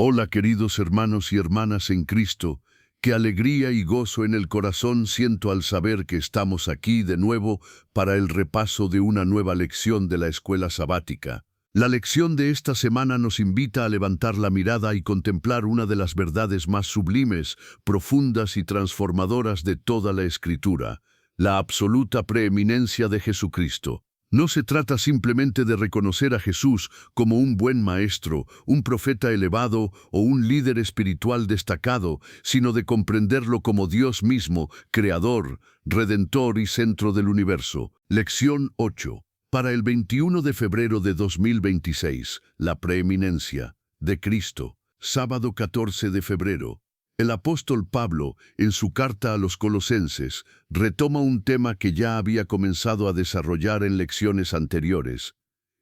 Hola queridos hermanos y hermanas en Cristo, qué alegría y gozo en el corazón siento al saber que estamos aquí de nuevo para el repaso de una nueva lección de la escuela sabática. La lección de esta semana nos invita a levantar la mirada y contemplar una de las verdades más sublimes, profundas y transformadoras de toda la Escritura, la absoluta preeminencia de Jesucristo. No se trata simplemente de reconocer a Jesús como un buen maestro, un profeta elevado o un líder espiritual destacado, sino de comprenderlo como Dios mismo, creador, redentor y centro del universo. Lección 8. Para el 21 de febrero de 2026, la preeminencia de Cristo. Sábado 14 de febrero. El apóstol Pablo, en su carta a los Colosenses, retoma un tema que ya había comenzado a desarrollar en lecciones anteriores.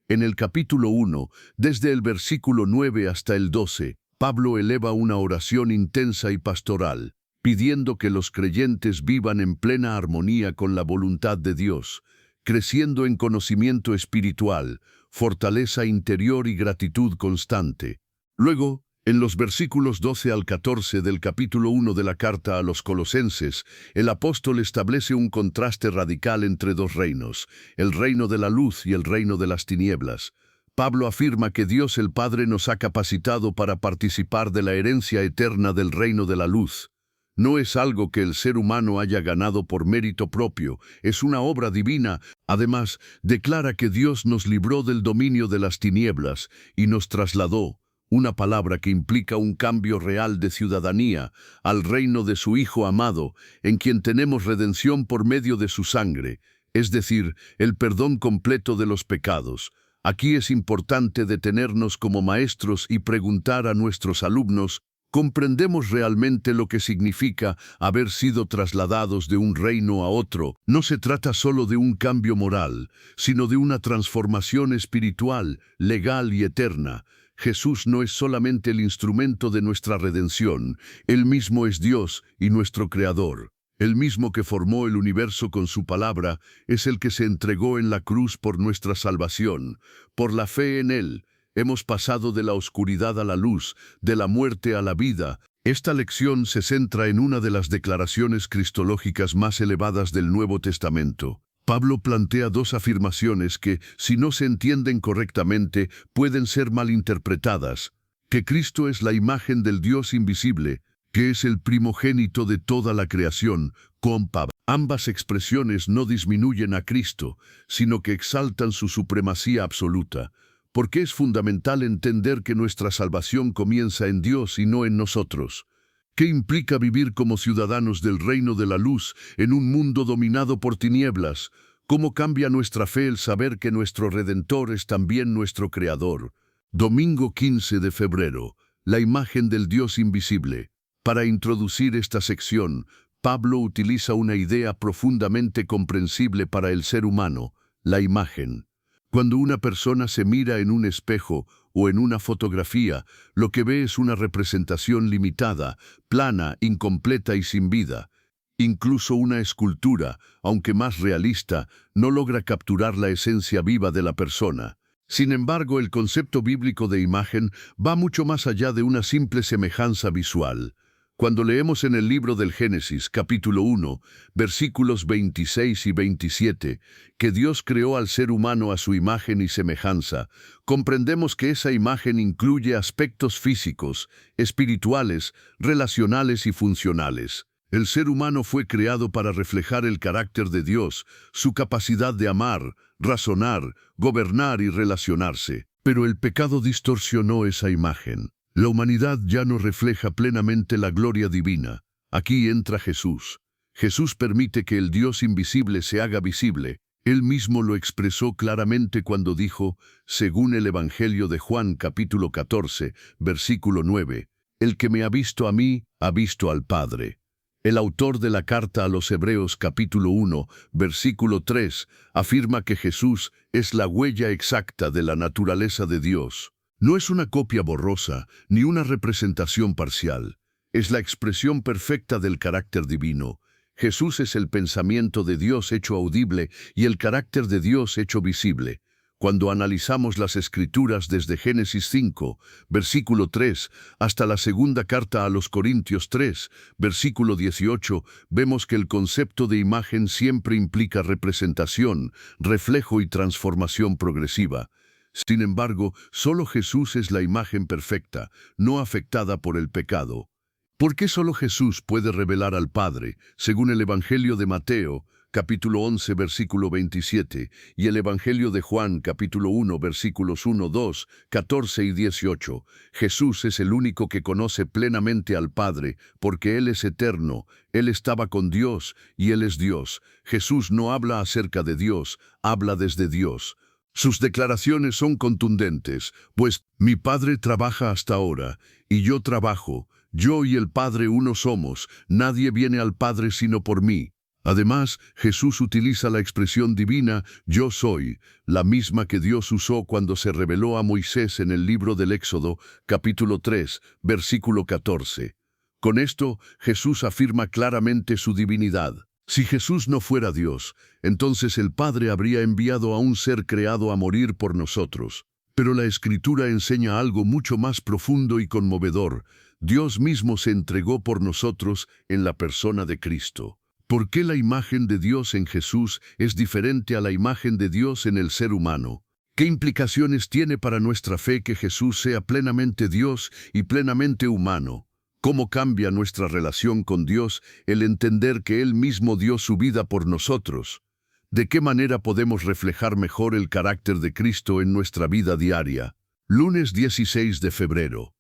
En el capítulo 1, desde el versículo 9 hasta el 12, Pablo eleva una oración intensa y pastoral, pidiendo que los creyentes vivan en plena armonía con la voluntad de Dios, creciendo en conocimiento espiritual, fortaleza interior y gratitud constante. Luego, en los versículos 12 al 14 del capítulo 1 de la carta a los Colosenses, el apóstol establece un contraste radical entre dos reinos, el reino de la luz y el reino de las tinieblas. Pablo afirma que Dios el Padre nos ha capacitado para participar de la herencia eterna del reino de la luz. No es algo que el ser humano haya ganado por mérito propio, es una obra divina. Además, declara que Dios nos libró del dominio de las tinieblas y nos trasladó, una palabra que implica un cambio real de ciudadanía, al reino de su Hijo amado, en quien tenemos redención por medio de su sangre, es decir, el perdón completo de los pecados. Aquí es importante detenernos como maestros y preguntar a nuestros alumnos: ¿comprendemos realmente lo que significa haber sido trasladados de un reino a otro? No se trata solo de un cambio moral, sino de una transformación espiritual, legal y eterna. Jesús no es solamente el instrumento de nuestra redención, Él mismo es Dios y nuestro Creador. El mismo que formó el universo con su palabra es el que se entregó en la cruz por nuestra salvación. Por la fe en Él, hemos pasado de la oscuridad a la luz, de la muerte a la vida. Esta lección se centra en una de las declaraciones cristológicas más elevadas del Nuevo Testamento. Pablo plantea dos afirmaciones que, si no se entienden correctamente, pueden ser malinterpretadas: que Cristo es la imagen del Dios invisible, que es el primogénito de toda la creación, compa. Ambas expresiones no disminuyen a Cristo, sino que exaltan su supremacía absoluta, porque es fundamental entender que nuestra salvación comienza en Dios y no en nosotros. ¿Qué implica vivir como ciudadanos del reino de la luz en un mundo dominado por tinieblas? ¿Cómo cambia nuestra fe el saber que nuestro Redentor es también nuestro Creador? Domingo 15 de febrero, la imagen del Dios invisible. Para introducir esta sección, Pablo utiliza una idea profundamente comprensible para el ser humano: la imagen. Cuando una persona se mira en un espejo o en una fotografía, lo que ve es una representación limitada, plana, incompleta y sin vida. Incluso una escultura, aunque más realista, no logra capturar la esencia viva de la persona. Sin embargo, el concepto bíblico de imagen va mucho más allá de una simple semejanza visual. Cuando leemos en el libro del Génesis, capítulo 1, versículos 26 y 27, que Dios creó al ser humano a su imagen y semejanza, comprendemos que esa imagen incluye aspectos físicos, espirituales, relacionales y funcionales. El ser humano fue creado para reflejar el carácter de Dios, su capacidad de amar, razonar, gobernar y relacionarse. Pero el pecado distorsionó esa imagen. La humanidad ya no refleja plenamente la gloria divina. Aquí entra Jesús. Jesús permite que el Dios invisible se haga visible. Él mismo lo expresó claramente cuando dijo, según el Evangelio de Juan capítulo 14, versículo 9, «El que me ha visto a mí, ha visto al Padre». El autor de la carta a los Hebreos capítulo 1, versículo 3, afirma que Jesús es la huella exacta de la naturaleza de Dios. No es una copia borrosa, ni una representación parcial. Es la expresión perfecta del carácter divino. Jesús es el pensamiento de Dios hecho audible y el carácter de Dios hecho visible. Cuando analizamos las Escrituras desde Génesis 5, versículo 3, hasta la segunda carta a los Corintios 3, versículo 18, vemos que el concepto de imagen siempre implica representación, reflejo y transformación progresiva. Sin embargo, solo Jesús es la imagen perfecta, no afectada por el pecado. ¿Por qué solo Jesús puede revelar al Padre, según el Evangelio de Mateo, capítulo 11, versículo 27, y el Evangelio de Juan, capítulo 1, versículos 1, 2, 14 y 18? Jesús es el único que conoce plenamente al Padre, porque Él es eterno, Él estaba con Dios y Él es Dios. Jesús no habla acerca de Dios, habla desde Dios. Sus declaraciones son contundentes, pues mi Padre trabaja hasta ahora, y yo trabajo. Yo y el Padre uno somos, nadie viene al Padre sino por mí. Además, Jesús utiliza la expresión divina «yo soy», la misma que Dios usó cuando se reveló a Moisés en el libro del Éxodo, capítulo 3, versículo 14. Con esto, Jesús afirma claramente su divinidad. Si Jesús no fuera Dios, entonces el Padre habría enviado a un ser creado a morir por nosotros. Pero la Escritura enseña algo mucho más profundo y conmovedor. Dios mismo se entregó por nosotros en la persona de Cristo. ¿Por qué la imagen de Dios en Jesús es diferente a la imagen de Dios en el ser humano? ¿Qué implicaciones tiene para nuestra fe que Jesús sea plenamente Dios y plenamente humano? ¿Cómo cambia nuestra relación con Dios el entender que Él mismo dio su vida por nosotros? ¿De qué manera podemos reflejar mejor el carácter de Cristo en nuestra vida diaria? Lunes 16 de febrero.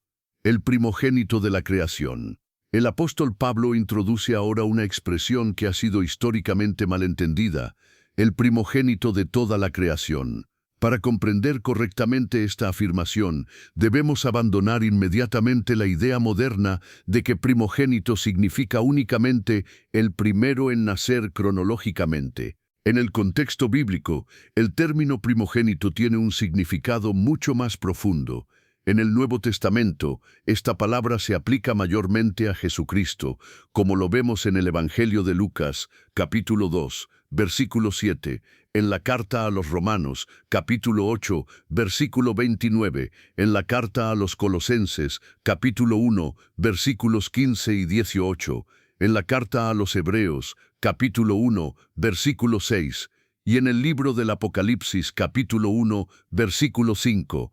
El primogénito de la creación. El apóstol Pablo introduce ahora una expresión que ha sido históricamente malentendida, el primogénito de toda la creación. Para comprender correctamente esta afirmación, debemos abandonar inmediatamente la idea moderna de que primogénito significa únicamente el primero en nacer cronológicamente. En el contexto bíblico, el término primogénito tiene un significado mucho más profundo. En el Nuevo Testamento, esta palabra se aplica mayormente a Jesucristo, como lo vemos en el Evangelio de Lucas, capítulo 2, versículo 7, en la carta a los Romanos, capítulo 8, versículo 29, en la carta a los Colosenses, capítulo 1, versículos 15 y 18, en la carta a los Hebreos, capítulo 1, versículo 6, y en el libro del Apocalipsis, capítulo 1, versículo 5.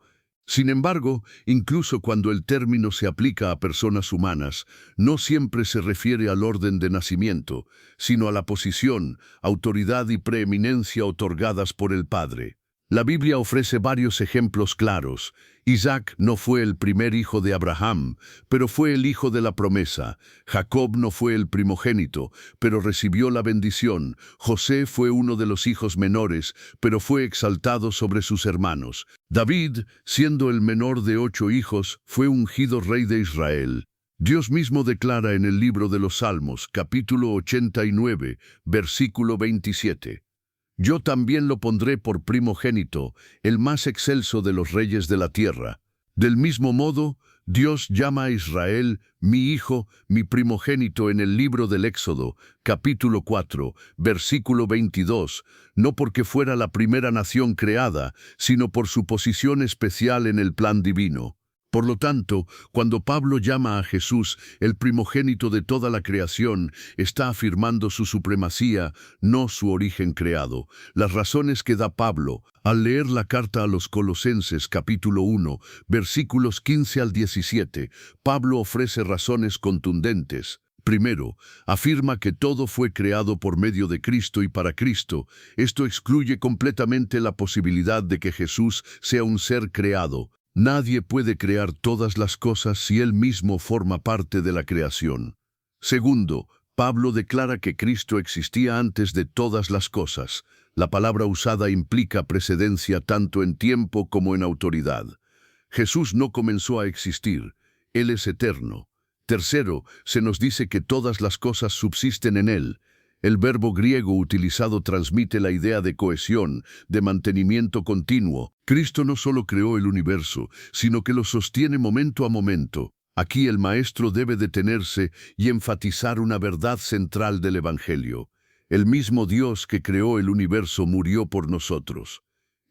Sin embargo, incluso cuando el término se aplica a personas humanas, no siempre se refiere al orden de nacimiento, sino a la posición, autoridad y preeminencia otorgadas por el Padre. La Biblia ofrece varios ejemplos claros. Isaac no fue el primer hijo de Abraham, pero fue el hijo de la promesa. Jacob no fue el primogénito, pero recibió la bendición. José fue uno de los hijos menores, pero fue exaltado sobre sus hermanos. David, siendo el menor de 8 hijos, fue ungido rey de Israel. Dios mismo declara en el libro de los Salmos, capítulo 89, versículo 27. Yo también lo pondré por primogénito, el más excelso de los reyes de la tierra. Del mismo modo, Dios llama a Israel, mi hijo, mi primogénito en el libro del Éxodo, capítulo 4, versículo 22, no porque fuera la primera nación creada, sino por su posición especial en el plan divino. Por lo tanto, cuando Pablo llama a Jesús el primogénito de toda la creación, está afirmando su supremacía, no su origen creado. Las razones que da Pablo al leer la carta a los Colosenses capítulo 1, versículos 15 al 17, Pablo ofrece razones contundentes. Primero, afirma que todo fue creado por medio de Cristo y para Cristo. Esto excluye completamente la posibilidad de que Jesús sea un ser creado. Nadie puede crear todas las cosas si Él mismo forma parte de la creación. Segundo, Pablo declara que Cristo existía antes de todas las cosas. La palabra usada implica precedencia tanto en tiempo como en autoridad. Jesús no comenzó a existir, Él es eterno. Tercero, se nos dice que todas las cosas subsisten en Él. El verbo griego utilizado transmite la idea de cohesión, de mantenimiento continuo. Cristo no solo creó el universo, sino que lo sostiene momento a momento. Aquí el maestro debe detenerse y enfatizar una verdad central del Evangelio. El mismo Dios que creó el universo murió por nosotros.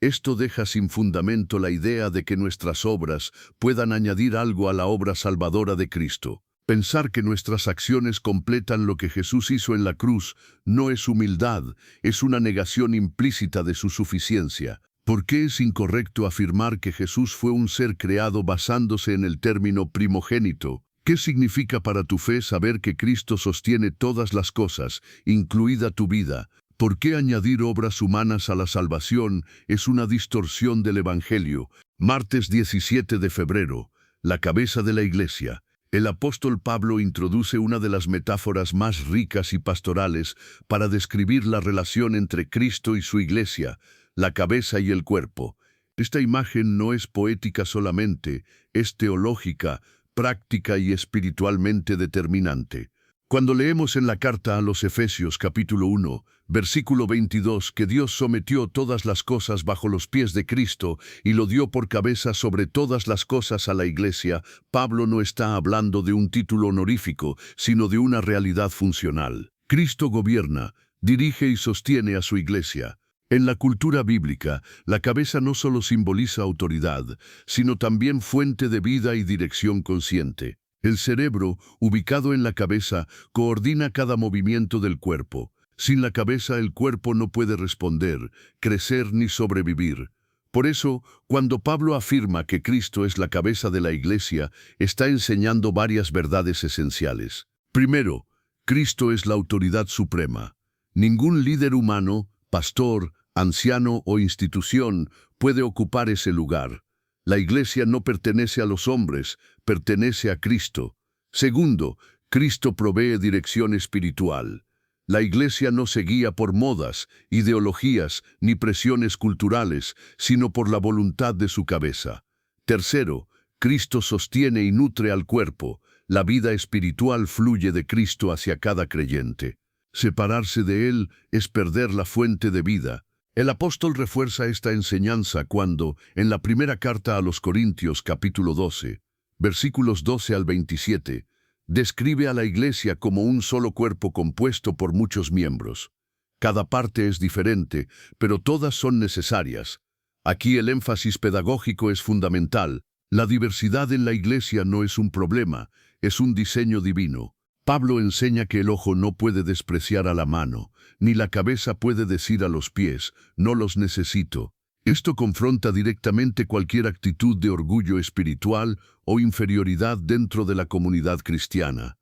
Esto deja sin fundamento la idea de que nuestras obras puedan añadir algo a la obra salvadora de Cristo. Pensar que nuestras acciones completan lo que Jesús hizo en la cruz no es humildad, es una negación implícita de su suficiencia. ¿Por qué es incorrecto afirmar que Jesús fue un ser creado basándose en el término primogénito? ¿Qué significa para tu fe saber que Cristo sostiene todas las cosas, incluida tu vida? ¿Por qué añadir obras humanas a la salvación es una distorsión del Evangelio? Martes 17 de febrero, la cabeza de la Iglesia. El apóstol Pablo introduce una de las metáforas más ricas y pastorales para describir la relación entre Cristo y su Iglesia, la cabeza y el cuerpo. Esta imagen no es poética solamente, es teológica, práctica y espiritualmente determinante. Cuando leemos en la carta a los Efesios capítulo 1, versículo 22, que Dios sometió todas las cosas bajo los pies de Cristo y lo dio por cabeza sobre todas las cosas a la Iglesia, Pablo no está hablando de un título honorífico, sino de una realidad funcional. Cristo gobierna, dirige y sostiene a su Iglesia. En la cultura bíblica, la cabeza no solo simboliza autoridad, sino también fuente de vida y dirección consciente. El cerebro, ubicado en la cabeza, coordina cada movimiento del cuerpo. Sin la cabeza, el cuerpo no puede responder, crecer ni sobrevivir. Por eso, cuando Pablo afirma que Cristo es la cabeza de la Iglesia, está enseñando varias verdades esenciales. Primero, Cristo es la autoridad suprema. Ningún líder humano, pastor, anciano o institución puede ocupar ese lugar. La Iglesia no pertenece a los hombres, pertenece a Cristo. Segundo, Cristo provee dirección espiritual. La Iglesia no se guía por modas, ideologías ni presiones culturales, sino por la voluntad de su cabeza. Tercero, Cristo sostiene y nutre al cuerpo. La vida espiritual fluye de Cristo hacia cada creyente. Separarse de Él es perder la fuente de vida. El apóstol refuerza esta enseñanza cuando, en la primera carta a los Corintios capítulo 12, versículos 12 al 27, describe a la Iglesia como un solo cuerpo compuesto por muchos miembros. Cada parte es diferente, pero todas son necesarias. Aquí el énfasis pedagógico es fundamental. La diversidad en la Iglesia no es un problema, es un diseño divino. Pablo enseña que el ojo no puede despreciar a la mano, ni la cabeza puede decir a los pies, no los necesito. Esto confronta directamente cualquier actitud de orgullo espiritual o inferioridad dentro de la comunidad cristiana.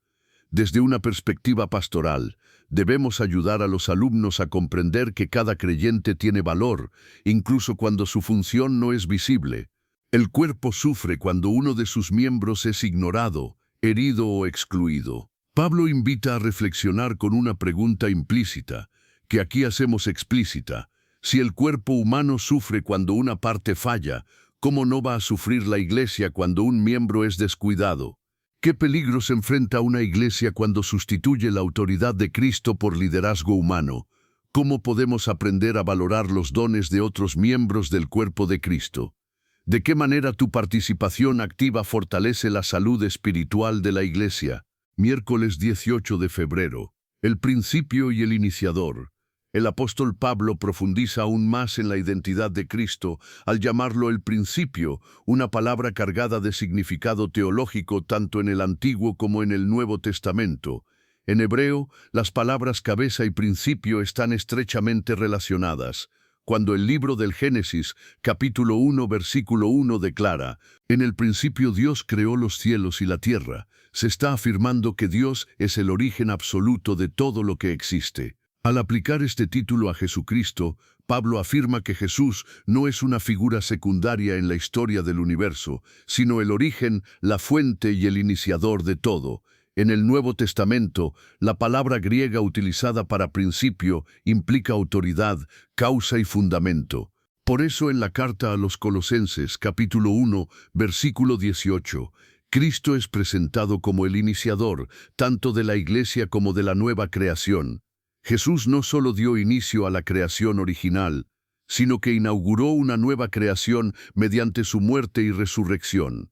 Desde una perspectiva pastoral, debemos ayudar a los alumnos a comprender que cada creyente tiene valor, incluso cuando su función no es visible. El cuerpo sufre cuando uno de sus miembros es ignorado, herido o excluido. Pablo invita a reflexionar con una pregunta implícita, que aquí hacemos explícita. Si el cuerpo humano sufre cuando una parte falla, ¿cómo no va a sufrir la Iglesia cuando un miembro es descuidado? ¿Qué peligros enfrenta una Iglesia cuando sustituye la autoridad de Cristo por liderazgo humano? ¿Cómo podemos aprender a valorar los dones de otros miembros del cuerpo de Cristo? ¿De qué manera tu participación activa fortalece la salud espiritual de la Iglesia? Miércoles 18 de febrero. El principio y el iniciador. El apóstol Pablo profundiza aún más en la identidad de Cristo al llamarlo el principio, una palabra cargada de significado teológico tanto en el Antiguo como en el Nuevo Testamento. En hebreo, las palabras cabeza y principio están estrechamente relacionadas. Cuando el libro del Génesis, capítulo 1, versículo 1 declara, «En el principio Dios creó los cielos y la tierra», se está afirmando que Dios es el origen absoluto de todo lo que existe. Al aplicar este título a Jesucristo, Pablo afirma que Jesús no es una figura secundaria en la historia del universo, sino el origen, la fuente y el iniciador de todo. En el Nuevo Testamento, la palabra griega utilizada para principio implica autoridad, causa y fundamento. Por eso en la carta a los Colosenses, capítulo 1, versículo 18, Cristo es presentado como el iniciador, tanto de la Iglesia como de la nueva creación. Jesús no solo dio inicio a la creación original, sino que inauguró una nueva creación mediante su muerte y resurrección.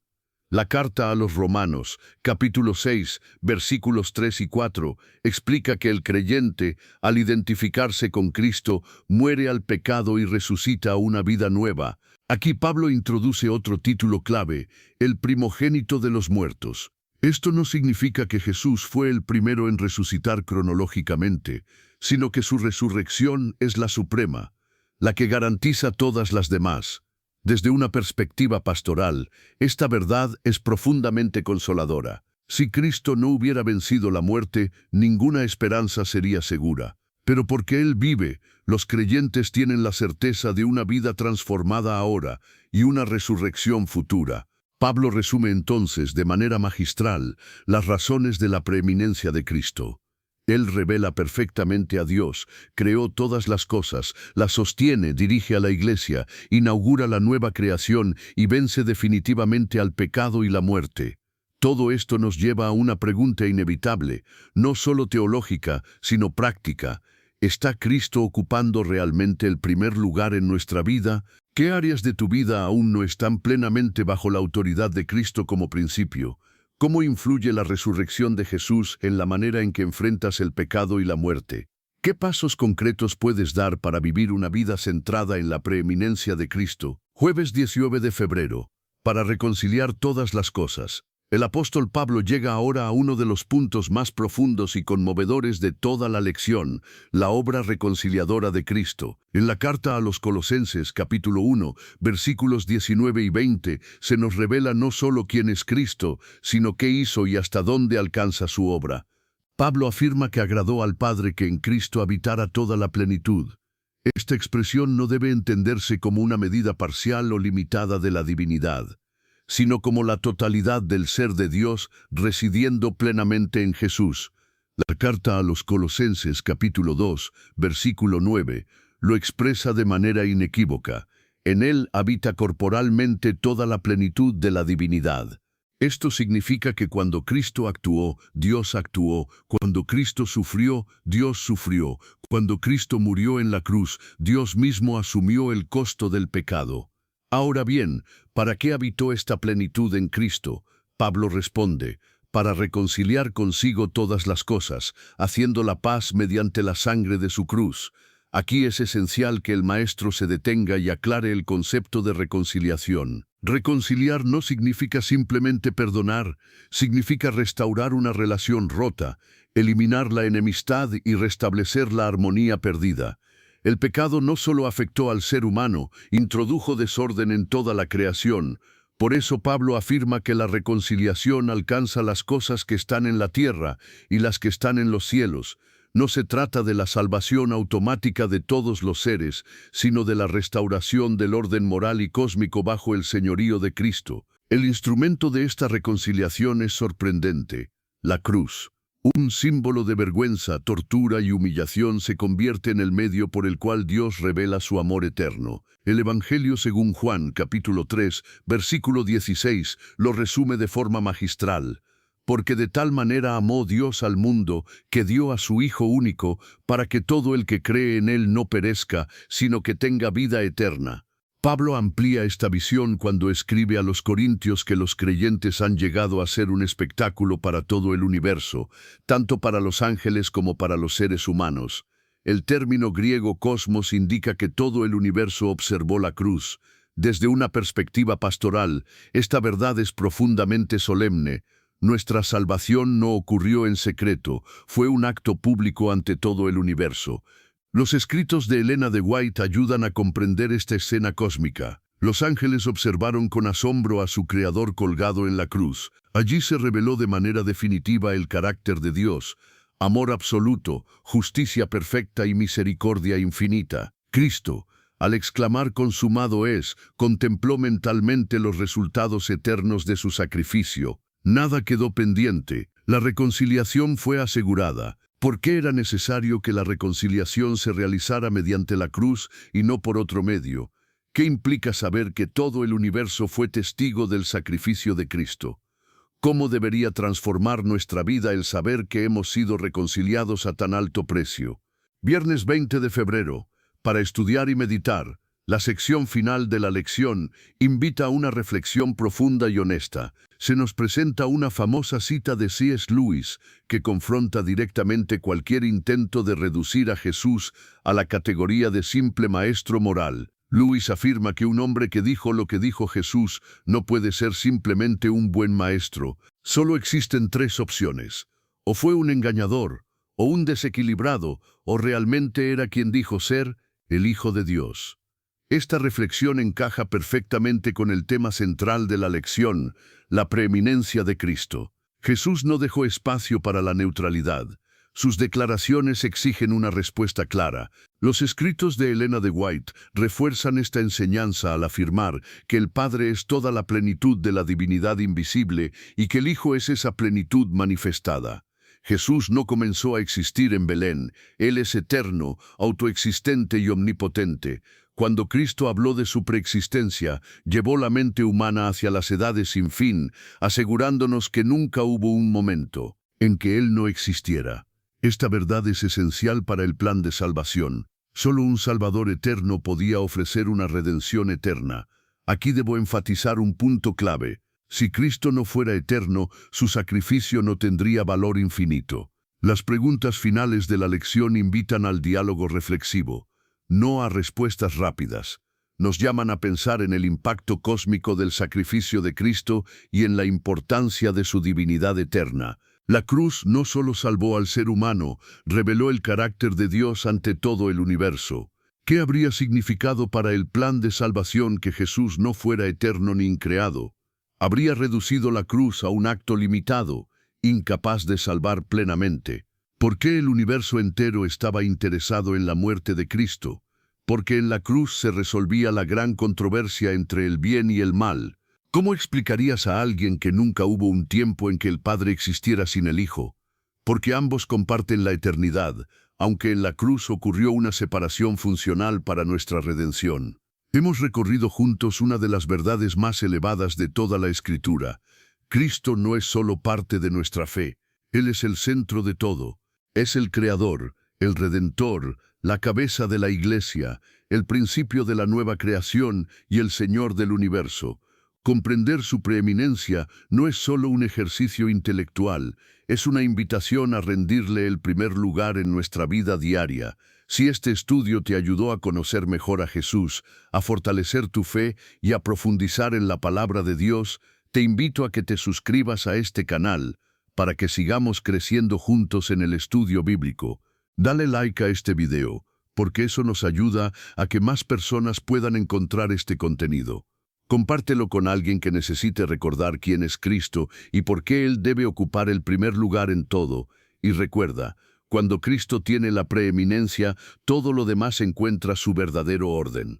La carta a los Romanos, capítulo 6, versículos 3 y 4, explica que el creyente, al identificarse con Cristo, muere al pecado y resucita a una vida nueva. Aquí Pablo introduce otro título clave, el primogénito de los muertos. Esto no significa que Jesús fue el primero en resucitar cronológicamente, sino que su resurrección es la suprema, la que garantiza todas las demás. Desde una perspectiva pastoral, esta verdad es profundamente consoladora. Si Cristo no hubiera vencido la muerte, ninguna esperanza sería segura. Pero porque Él vive, los creyentes tienen la certeza de una vida transformada ahora y una resurrección futura. Pablo resume entonces, de manera magistral, las razones de la preeminencia de Cristo. Él revela perfectamente a Dios, creó todas las cosas, las sostiene, dirige a la iglesia, inaugura la nueva creación y vence definitivamente al pecado y la muerte. Todo esto nos lleva a una pregunta inevitable, no solo teológica, sino práctica. ¿Está Cristo ocupando realmente el primer lugar en nuestra vida? ¿Qué áreas de tu vida aún no están plenamente bajo la autoridad de Cristo como principio? ¿Cómo influye la resurrección de Jesús en la manera en que enfrentas el pecado y la muerte? ¿Qué pasos concretos puedes dar para vivir una vida centrada en la preeminencia de Cristo? Jueves 19 de febrero. Para reconciliar todas las cosas. El apóstol Pablo llega ahora a uno de los puntos más profundos y conmovedores de toda la lección, la obra reconciliadora de Cristo. En la carta a los Colosenses, capítulo 1, versículos 19 y 20, se nos revela no solo quién es Cristo, sino qué hizo y hasta dónde alcanza su obra. Pablo afirma que agradó al Padre que en Cristo habitara toda la plenitud. Esta expresión no debe entenderse como una medida parcial o limitada de la divinidad, sino como la totalidad del ser de Dios residiendo plenamente en Jesús. La carta a los Colosenses, capítulo 2, versículo 9, lo expresa de manera inequívoca. En él habita corporalmente toda la plenitud de la divinidad. Esto significa que cuando Cristo actuó, Dios actuó. Cuando Cristo sufrió, Dios sufrió. Cuando Cristo murió en la cruz, Dios mismo asumió el costo del pecado. Ahora bien, ¿para qué habitó esta plenitud en Cristo? Pablo responde, para reconciliar consigo todas las cosas, haciendo la paz mediante la sangre de su cruz. Aquí es esencial que el maestro se detenga y aclare el concepto de reconciliación. Reconciliar no significa simplemente perdonar, significa restaurar una relación rota, eliminar la enemistad y restablecer la armonía perdida. El pecado no solo afectó al ser humano, introdujo desorden en toda la creación. Por eso Pablo afirma que la reconciliación alcanza las cosas que están en la tierra y las que están en los cielos. No se trata de la salvación automática de todos los seres, sino de la restauración del orden moral y cósmico bajo el señorío de Cristo. El instrumento de esta reconciliación es sorprendente: la cruz. Un símbolo de vergüenza, tortura y humillación se convierte en el medio por el cual Dios revela su amor eterno. El Evangelio según Juan, capítulo 3, versículo 16, lo resume de forma magistral. Porque de tal manera amó Dios al mundo, que dio a su Hijo único, para que todo el que cree en Él no perezca, sino que tenga vida eterna. Pablo amplía esta visión cuando escribe a los Corintios que los creyentes han llegado a ser un espectáculo para todo el universo, tanto para los ángeles como para los seres humanos. El término griego cosmos indica que todo el universo observó la cruz. Desde una perspectiva pastoral, esta verdad es profundamente solemne. Nuestra salvación no ocurrió en secreto, fue un acto público ante todo el universo. Los escritos de Elena de White ayudan a comprender esta escena cósmica. Los ángeles observaron con asombro a su Creador colgado en la cruz. Allí se reveló de manera definitiva el carácter de Dios: amor absoluto, justicia perfecta y misericordia infinita. Cristo, al exclamar consumado es, contempló mentalmente los resultados eternos de su sacrificio. Nada quedó pendiente. La reconciliación fue asegurada. ¿Por qué era necesario que la reconciliación se realizara mediante la cruz y no por otro medio? ¿Qué implica saber que todo el universo fue testigo del sacrificio de Cristo? ¿Cómo debería transformar nuestra vida el saber que hemos sido reconciliados a tan alto precio? Viernes 20 de febrero. Para estudiar y meditar, La sección final de la lección invita a una reflexión profunda y honesta. Se nos presenta una famosa cita de C.S. Lewis que confronta directamente cualquier intento de reducir a Jesús a la categoría de simple maestro moral. Lewis afirma que un hombre que dijo lo que dijo Jesús no puede ser simplemente un buen maestro. Solo existen tres opciones. O fue un engañador, o un desequilibrado, o realmente era quien dijo ser el Hijo de Dios. Esta reflexión encaja perfectamente con el tema central de la lección, la preeminencia de Cristo. Jesús no dejó espacio para la neutralidad. Sus declaraciones exigen una respuesta clara. Los escritos de Elena de White refuerzan esta enseñanza al afirmar que el Padre es toda la plenitud de la divinidad invisible y que el Hijo es esa plenitud manifestada. Jesús no comenzó a existir en Belén. Él es eterno, autoexistente y omnipotente. Cuando Cristo habló de su preexistencia, llevó la mente humana hacia las edades sin fin, asegurándonos que nunca hubo un momento en que Él no existiera. Esta verdad es esencial para el plan de salvación. Solo un Salvador eterno podía ofrecer una redención eterna. Aquí debo enfatizar un punto clave. Si Cristo no fuera eterno, su sacrificio no tendría valor infinito. Las preguntas finales de la lección invitan al diálogo reflexivo, no a respuestas rápidas. Nos llaman a pensar en el impacto cósmico del sacrificio de Cristo y en la importancia de su divinidad eterna. La cruz no solo salvó al ser humano, reveló el carácter de Dios ante todo el universo. ¿Qué habría significado para el plan de salvación que Jesús no fuera eterno ni increado? Habría reducido la cruz a un acto limitado, incapaz de salvar plenamente. ¿Por qué el universo entero estaba interesado en la muerte de Cristo? Porque en la cruz se resolvía la gran controversia entre el bien y el mal. ¿Cómo explicarías a alguien que nunca hubo un tiempo en que el Padre existiera sin el Hijo? Porque ambos comparten la eternidad, aunque en la cruz ocurrió una separación funcional para nuestra redención. Hemos recorrido juntos una de las verdades más elevadas de toda la Escritura. Cristo no es solo parte de nuestra fe, Él es el centro de todo. Es el Creador, el Redentor, la cabeza de la Iglesia, el principio de la nueva creación y el Señor del universo. Comprender su preeminencia no es solo un ejercicio intelectual, es una invitación a rendirle el primer lugar en nuestra vida diaria. Si este estudio te ayudó a conocer mejor a Jesús, a fortalecer tu fe y a profundizar en la palabra de Dios, te invito a que te suscribas a este canal para que sigamos creciendo juntos en el estudio bíblico. Dale like a este video, porque eso nos ayuda a que más personas puedan encontrar este contenido. Compártelo con alguien que necesite recordar quién es Cristo y por qué Él debe ocupar el primer lugar en todo. Y recuerda, cuando Cristo tiene la preeminencia, todo lo demás encuentra su verdadero orden.